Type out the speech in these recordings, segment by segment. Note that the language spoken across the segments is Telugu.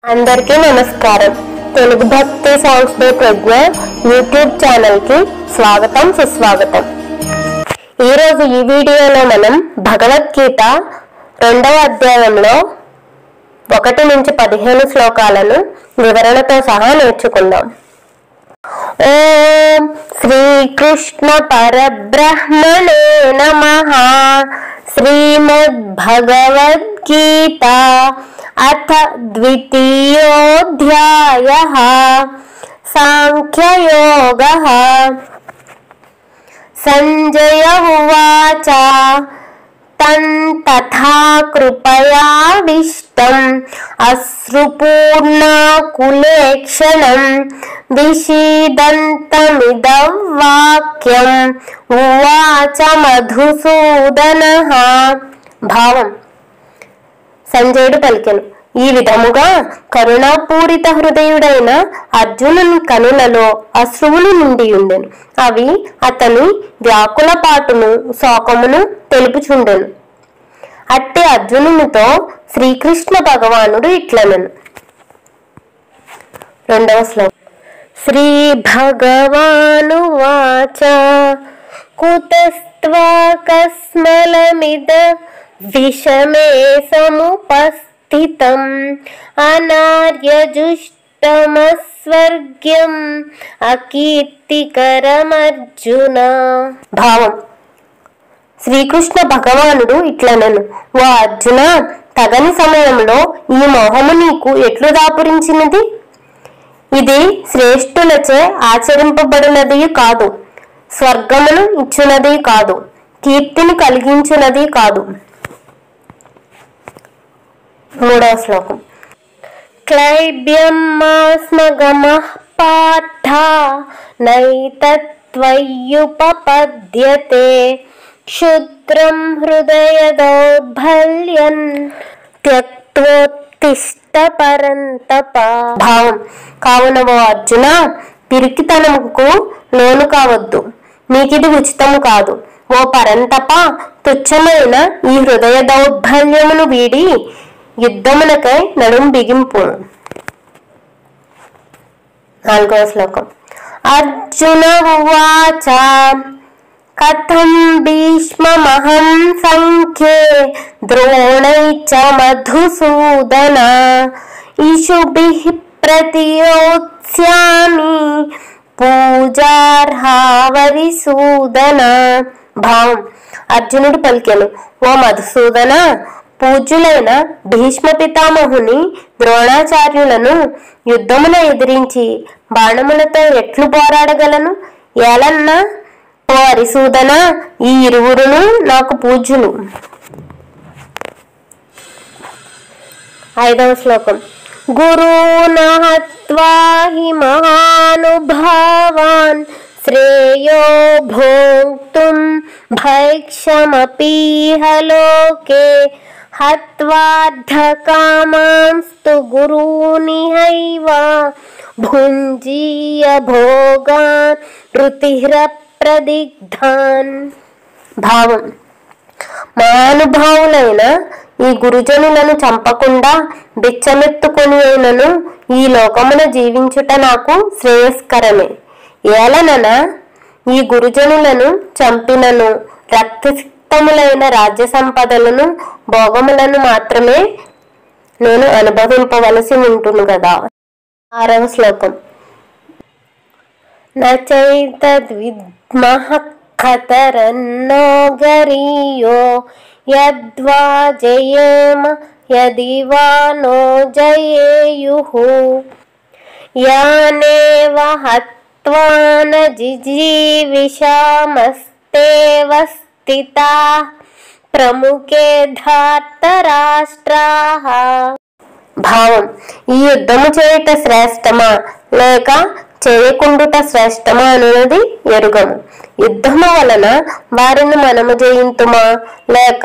అందరికీ నమస్కారం. తెలుగు భక్తి సాంగ్స్ డే ప్రజ్ఞ యూట్యూబ్ ఛానల్ కి స్వాగతం, సుస్వాగతం. ఈరోజు ఈ వీడియోలో మనం భగవద్గీత 2వ అధ్యాయంలో 1 నుంచి 15 శ్లోకాలను వివరణతో సహా నేర్చుకుందాం. ఓం శ్రీకృష్ణ పరబ్రహ్మణే నమః. శ్రీమద్భగవద్గీత అథ ద్వితీయోऽధ్యాయః. సాంఖ్యయోగః. సంజయ ఉవాచ తథా కృపయావిష్టం అశ్రుపూర్ణాకులేక్షణం విషీదంతమిదం వాక్యం ఉవాచ మధుసూదనః. భావం: సంజయుడు పలికెను, ఈ విధముగా కరుణాపూరిత హృదయుడైన అర్జునుని కనులలో అశ్రువులు నిండి ఉండెను. అవి అతని వ్యాకులపాటును, శోకమును తెలుపుచుండెను. అట్టి అర్జునునితో శ్రీకృష్ణ భగవానుడు ఇట్లనెను. 2వ శ్లోకం. శ్రీ భగవానువాచ కుతస్త్వాకస్మలమిద విషమే సముపస్థితం అనార్యజుష్టమస్వర్గ్యం అకీర్తికరమర్జున. భావం: శ్రీకృష్ణ భగవానుడు ఇట్లనెను, ఓ అర్జున, తగని సమయంలో ఈ మోహము నీకు ఎట్లు దాపురించినది? ఇది శ్రేష్ఠులచే ఆచరింపబడినది కాదు, స్వర్గమును ఇచ్చునది కాదు, కీర్తిని కలిగించునది కాదు. 3వ శ్లోకం. క్లైబ్యం మాస్మగమః పార్థ నైతత్వయ్యుపపద్యతే క్షుద్రం హృదయ దౌర్బల్యన్ త్యక్తోత్తిష్ట పరంతప. భావం: కావున ఓ అర్జున, పిరికితనముకు లోను కావద్దు, నీకిది ఉచితము కాదు. ఓ పరంతప, తుచ్చమైన ఈ హృదయ దౌర్బల్యమును వీడి యుద్ధమునకై నడుం బిగింపు. 4వ శ్లోకం. అర్జున ఉవాచ కథం భీష్మమహం సంఖ్యే ద్రోణైశ్చ మధుసూదన ఇషుభిః ప్రతియోత్స్యామి పూజార్హావరిసూదన. భావం: అర్జునుడు పలికెను, ఓ మధుసూదన, పూజ్యులైన భీష్మ పితామహుని, ద్రోణాచార్యులను యుద్ధమున ఎదిరించి బాణములతో ఎట్లు పోరాడగలను? ఏలన్నా ఓ హరిసూదన, ఈ ఇరువురును నాకు పూజ్యులు. 5వ శ్లోకం. గురూణ హత్వా హి మహానుభావాన్ శ్రేయో భోక్తుం భైక్షమపీహ లోకే హత్వార్థకామాంస్తు గురూనిహైవ భుంజీయ భోగాన్ రుతిఃప్రదిగ్ధాన్. భావం: మహానుభావులైన ఈ గురుజనులను చంపకుండా బిచ్చమెత్తుకొని అయినను ఈ లోకమున జీవించుట నాకు శ్రేయస్కరమే. ఏలనన ఈ గురుజనులను చంపినను రక్తసిక్తములైన రాజ్య సంపదలను, భోగములను మాత్రమే నేను అనుభవింపవలసి ఉంటును కదా. 6వ శ్లోకం. నచైతద్విద్మః ఖతరన్నో గరీయో యద్వా జయేమ యది వా నో జయేయుః యానేవ హత్వా న జిజీవిషామస్తేవ స్థితాః ప్రముఖే ధార్తరాష్ట్రాః. భావం: ఈ యుద్ధము చేయుట శ్రేష్టమా లేక చేయకుండుట శ్రేష్టమా అనున్నది ఎరుగము. యుద్ధము వలన వారిని మనము జయింతుమా లేక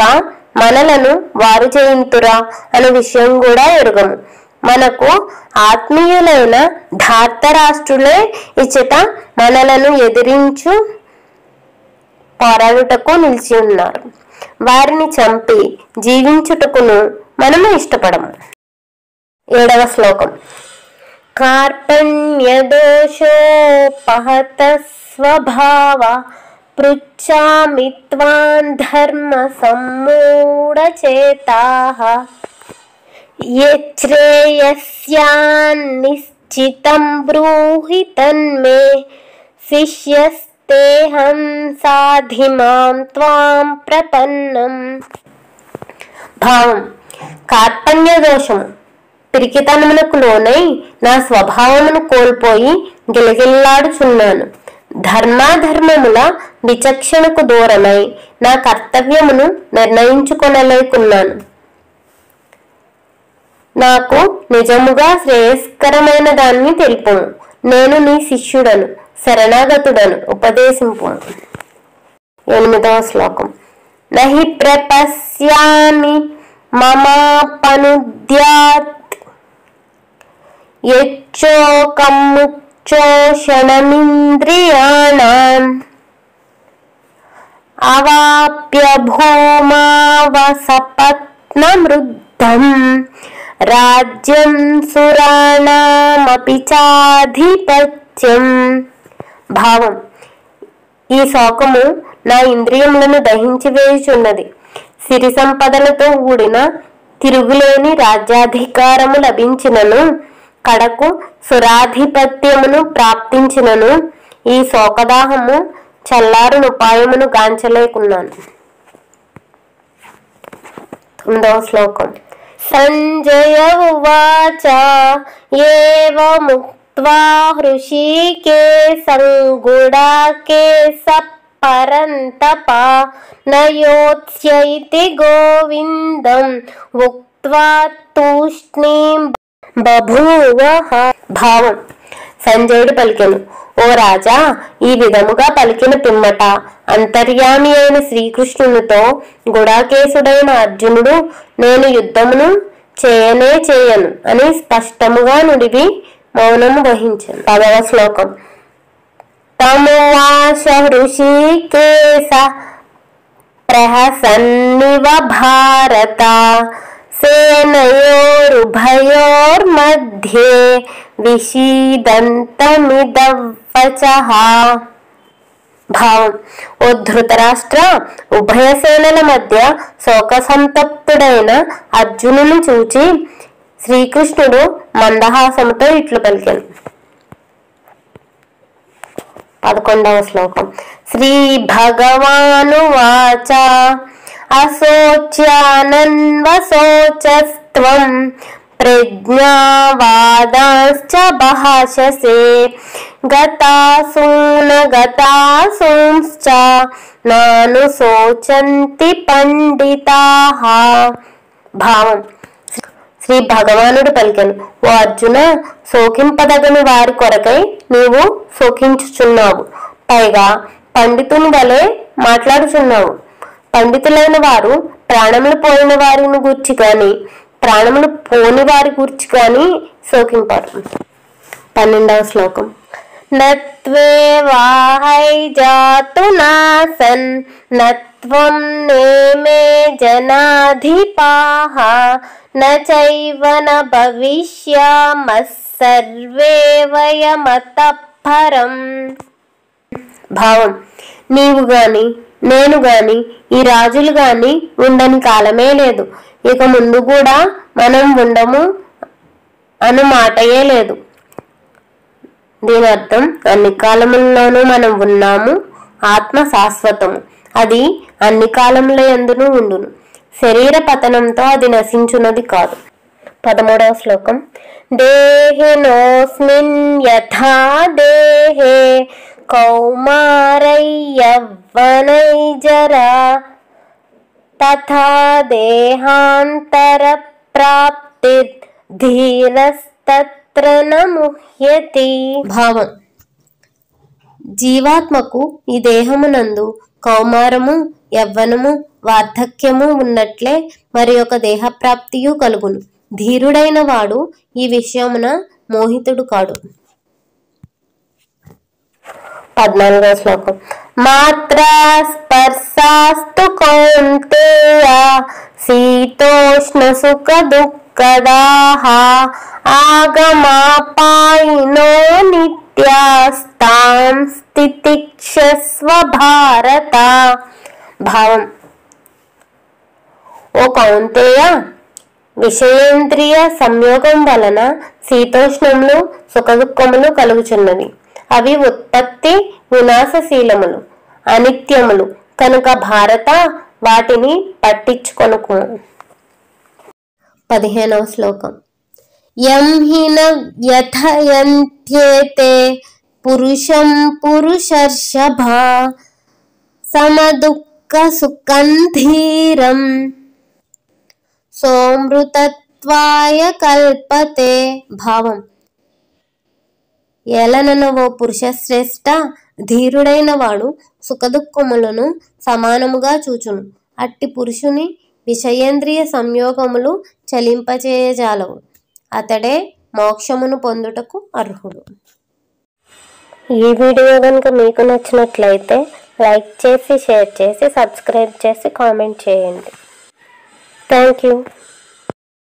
మనలను వారు జయింతురా అనే విషయం కూడా ఎరుగము. మనకు ఆత్మీయులైన ధార్తరాష్ట్రులే ఇచ్చట మనలను ఎదిరించు పోరాడుటకు నిలిచి ఉన్నారు. వారిని చంపి జీవించుటకును మనము ఇష్టపడము. 7వ శ్లోకం. కార్పణ్యదోషోపహత స్వభావ పృచ్ఛామి త్వాం ధర్మ సమ్మూఢచేతాః యచ్ఛ్రేయస్యాన్నిశ్చితం బ్రూహి తన్మే శిష్యస్తేహం సాధిమాం త్వాం ప్రపన్నం. భావం: కార్పణ్య దోషము పిరికితనమునకు లోనై నా స్వభావమును కోల్పోయి గిలగిల్లాడుచున్నాను. ధర్మాధర్మముల విచక్షణకు దూరమై నా కర్తవ్యమును నిర్ణయించుకొనలేకున్నాను. నాకు నిజముగా శ్రేయస్కరమైన దాన్ని తెలుపుము. నేను నీ శిష్యుడను, శరణాగతుడను, ఉపదేశింపు. 8వ శ్లోకం. నహి ప్రపశ్యామి మమాపనుద్యాత్ యచ్చోకముచ్చోషణమింద్రియాణాం అవాప్య భూమావసపత్నమృద్ధం రాజ్యం సురాణామపి చాధిపత్యం. భావం: ఈ శోకము నా ఇంద్రియములను దహించి వేయుచున్నది. సిరి సంపదలతో కూడిన తిరుగులేని రాజ్యాధికారము లభించినను, కడకు సురాధిపత్యమును ప్రాప్తించినను ఈ శోకదాహము చల్లారును ఉపాయమును గాంచలేకున్నాను. 9వ శ్లోకం. సంజయ ఉవాచ ఏవముక్త్వా హృషీకేశం గుడాకేశః పరంతపా నయోత్స్యైతి గోవిందం ఉక్త్వా తూష్ణీం బభూవః. భావం: సంజయుడు పలికెను, ఓ రాజా, ఈ విధముగా పలికిన పిమ్మట అంతర్యామి అయిన శ్రీకృష్ణునితో గుడాకేశుడైన అర్జునుడు, నేను యుద్ధమును చేయను అని స్పష్టముగా నుడివి మౌనము వహించాను. 10వ శ్లోకం. తమువాచ హృషీకేశ ప్రహసన్నివ భారత సేనయోరుభయోర్మధ్యే విషీదంతమిదవచః. భావం: ఓ ధృతరాష్ట్ర, ఉభయ సేనల మధ్య శోకసంతప్తుడైన అర్జునుని చూచి శ్రీకృష్ణుడు మందహాసముతో ఇట్లు పలికెను. 11వ శ్లోకం. శ్రీ భగవానువాచ అశోచ్యానన్వశోచస్త్వం ప్రజ్ఞావాదాశ్చ భాషసే గతాసూనగతాసూంశ్చ నాను శోచంతి పండితాః. భావం: శ్రీ భగవానుడు పలికెను, ఓ అర్జున, శోకింపదగని వారి కొరకై నీవు శోకించుచున్నావు, పైగా పండితుని వలె మాట్లాడుచున్నావు. పండితులైన వారు ప్రాణములు పోయిన వారిని గూర్చి గాని ప్రాణములు పోని వారి గూర్చి గాని శోకింపారు. 12వ శ్లోకం. నత్వే వాహై జాతు నాసన్ నత్వం నేమే జనాధిపాః నచైవ న భవిష్యామః సర్వే వయమతః పరం. భావం: నీవు గాని నేను గాని ఈ రాజులు గాని ఉండని కాలమే లేదు, ఇక ముందు కూడా మనం ఉండము అను మాటయే లేదు. దీని అర్థం, అన్ని కాలముల్లోనూ మనం ఉన్నాము. ఆత్మ శాశ్వతము, అది అన్ని కాలముల యందును ఉండును. శరీర పతనంతో అది నశించున్నది కాదు. 13వ శ్లోకం. దేహినోస్మిన్ యథా దేహే కౌమారై యవ్వనై జరా తథా దేహాంతర ప్రాప్తి ధీరస్తత్ర న ముహ్యతి. భావం: జీవాత్మకు ఈ దేహమునందు కౌమారము, యవ్వనము, వార్ధక్యము ఉన్నట్లే మరి ఒక దేహప్రాప్తియు కలుగును. ధీరుడైన వాడు ఈ విషయమున మోహితుడు కాడు. 14వ శ్లోకం. మాత్రా స్పర్శాస్తు కౌంతేయ శీతోష్ణ సుఖ దుఃఖ గదాః ఆగమాపాయినో నిత్యాస్తాం స్థితిక్షస్వ భారత. భావం: ఓ కౌంతేయ, విషయేంద్రియ సంయోగం వలన శీతోష్ణములు సుఖదుఖములు కలుగుచున్నవి. అవి ఉత్పత్తి వినాశశీలములు, అనిత్యములు కనుక భారత వాటిని పట్టించుకొనుకు. 15వ శ్లోకం. యం హి న వ్యథయంత్యేతే పురుషం పురుషర్షభ సమదుఃఖ సుఖం ధీరం సోమృతత్వాయ కల్పతే. భావం: ఏలనన ఓ పురుషశ్రేష్ఠ, ధీరుడైన వాడు సుఖదుఖములను సమానముగా చూచును. అట్టి పురుషుని విషయేంద్రియ సంయోగములు చలింపచేయజాలవు. అతడే మోక్షమును పొందుటకు అర్హుడు. ఈ వీడియో కనుక మీకు నచ్చినట్లయితే లైక్ చేసి, షేర్ చేసి, సబ్స్క్రైబ్ చేసి, కామెంట్ చేయండి. Thank you.